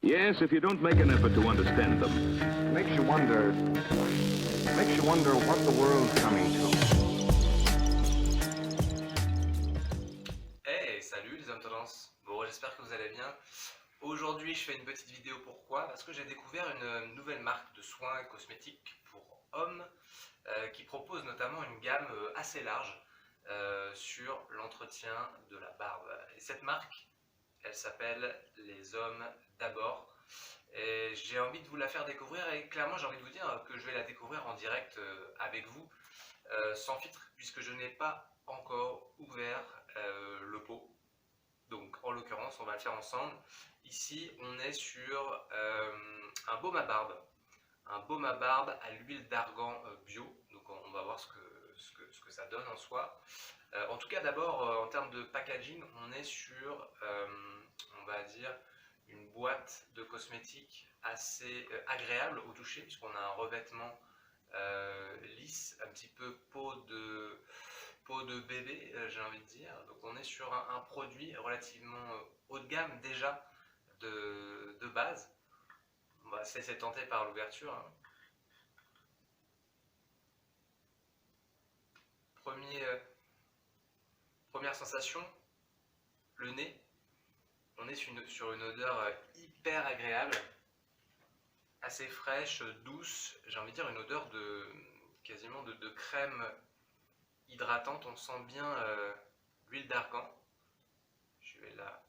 Yes, if you don't make an effort to understand them. Makes you wonder what the world's coming to. Hey, salut les hommes tendance. Bon, j'espère que vous allez bien. Aujourd'hui, je fais une petite vidéo. Pourquoi? Parce que j'ai découvert une nouvelle marque de soins cosmétiques pour hommes qui propose notamment une gamme assez large sur l'entretien de la barbe. Et cette marque, elle s'appelle Les Hommes d'Abord. Et j'ai envie de vous la faire découvrir et clairement j'ai envie de vous dire que je vais la découvrir en direct avec vous, sans filtre, puisque je n'ai pas encore ouvert le pot. Donc en l'occurrence on va le faire ensemble. Ici on est sur un baume à barbe. Un baume à barbe à l'huile d'argan bio. Donc on va voir ce que ça donne en soi. En tout cas d'abord en termes de packaging on est sur on va dire une boîte de cosmétiques assez agréable au toucher puisqu'on a un revêtement lisse, un petit peu peau de bébé, j'ai envie de dire. Donc on est sur un produit relativement haut de gamme déjà de base. On va se laisser tenter par l'ouverture. Hein. Première sensation, le nez. On est sur une odeur hyper agréable, assez fraîche, douce. J'ai envie de dire une odeur quasiment de crème hydratante. On sent bien l'huile d'argan. Je vais la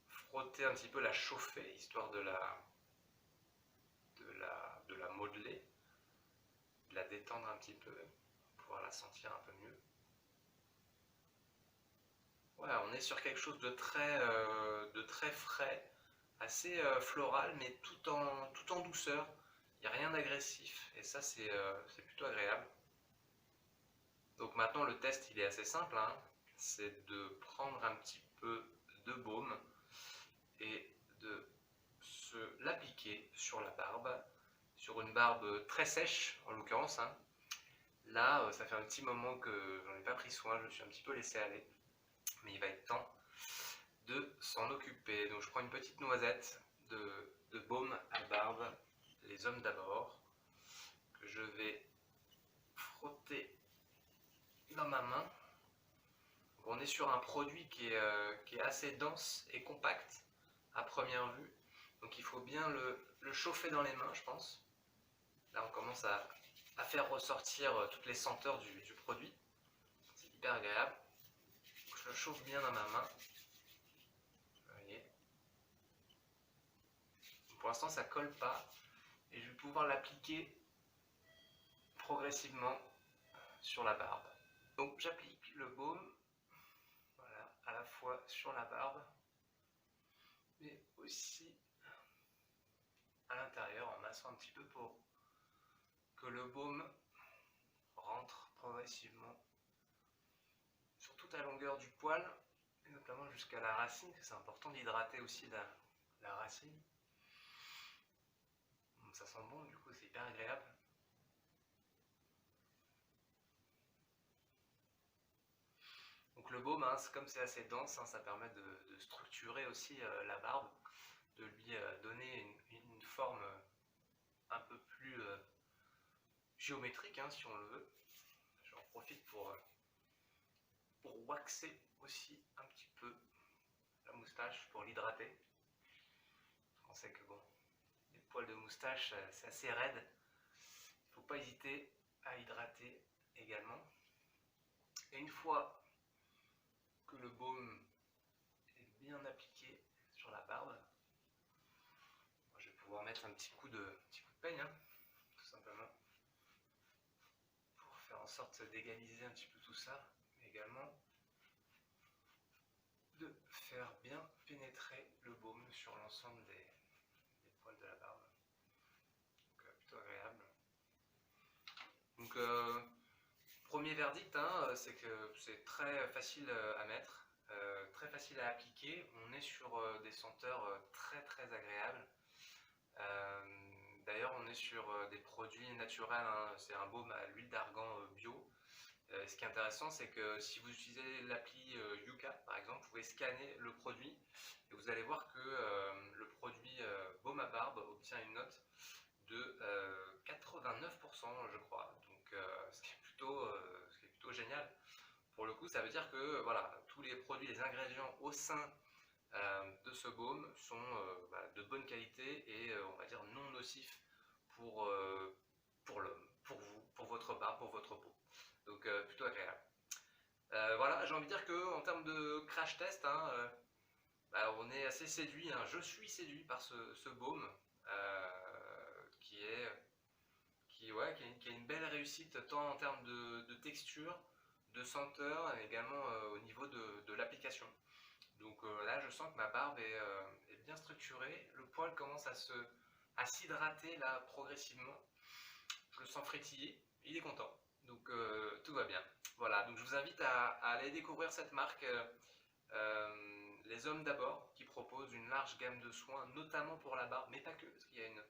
frotter un petit peu, la chauffer, histoire de la modeler, de la détendre un petit peu, pour pouvoir la sentir un peu mieux. Voilà, on est sur quelque chose de très frais, assez floral, mais tout en douceur. Il n'y a rien d'agressif, et ça c'est plutôt agréable. Donc maintenant le test il est assez simple, hein. C'est de prendre un petit peu de baume et de se l'appliquer sur la barbe, sur une barbe très sèche en l'occurrence. Hein. Là ça fait un petit moment que j'en ai pas pris soin, je me suis un petit peu laissé aller, mais il va être temps de s'en occuper. Donc je prends une petite noisette de baume à barbe, Les Hommes d'Abord, que je vais frotter dans ma main. Donc on est sur un produit qui est assez dense et compact à première vue. Donc il faut bien le chauffer dans les mains, je pense. Là on commence à faire ressortir toutes les senteurs du produit. C'est hyper agréable. Donc, je le chauffe bien dans ma main. Vous voyez. Pour l'instant ça colle pas. Et je vais pouvoir l'appliquer progressivement sur la barbe. Donc j'applique le baume, voilà, à la fois sur la barbe, mais aussi à l'intérieur en massant un petit peu pour que le baume rentre progressivement sur toute la longueur du poil, et notamment jusqu'à la racine, c'est important d'hydrater aussi la racine. Donc ça sent bon, du coup c'est hyper agréable. Donc le baume, hein, comme c'est assez dense, hein, ça permet de structurer aussi la barbe, de lui donner une forme un peu plus géométrique, hein, si on le veut. J'en profite pour waxer aussi un petit peu la moustache, pour l'hydrater. On sait que bon, les poils de moustache, c'est assez raide. Il ne faut pas hésiter à hydrater également. Et une fois que le baume est bien appliqué sur la barbe, je vais pouvoir mettre un petit coup de peigne, hein, tout simplement, pour faire en sorte d'égaliser un petit peu tout ça, mais également de faire bien pénétrer le baume sur l'ensemble des poils de la barbe. Donc plutôt agréable. Donc premier verdict, hein, c'est que c'est très facile à mettre, très facile à appliquer. On est sur des senteurs très agréables. D'ailleurs on est sur des produits naturels, hein. C'est un baume à l'huile d'argan bio. Ce qui est intéressant, c'est que si vous utilisez l'appli Yuka par exemple, vous pouvez scanner le produit et vous allez voir que le produit baume à 100%, je crois. Donc, ce qui est plutôt génial. Pour le coup, ça veut dire que voilà, tous les produits, les ingrédients au sein de ce baume sont de bonne qualité et on va dire non nocifs pour l'homme, pour vous, pour votre barbe, pour votre peau. Donc plutôt agréable. Voilà, j'ai envie de dire qu'en termes de crash test, on est assez séduit. Je suis séduit par ce baume qui a une belle réussite tant en termes de texture, de senteur et également au niveau de l'application. Donc là, je sens que ma barbe est bien structurée. Le poil commence à s'hydrater là progressivement. Je le sens frétiller. Il est content. Donc tout va bien. Voilà, donc je vous invite à aller découvrir cette marque Les Hommes d'abord, qui propose une large gamme de soins, notamment pour la barbe, mais pas que, parce qu'il y a une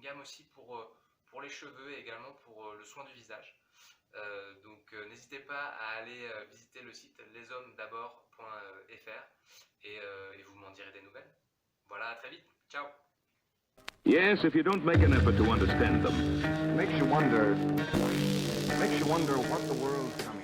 gamme aussi pour les cheveux et également pour le soin du visage. Donc n'hésitez pas à aller visiter le site leshommesdabord.fr et vous m'en direz des nouvelles. Voilà, à très vite. Ciao. Yes, if you don't make an effort to understand them. Makes you wonder what the world's coming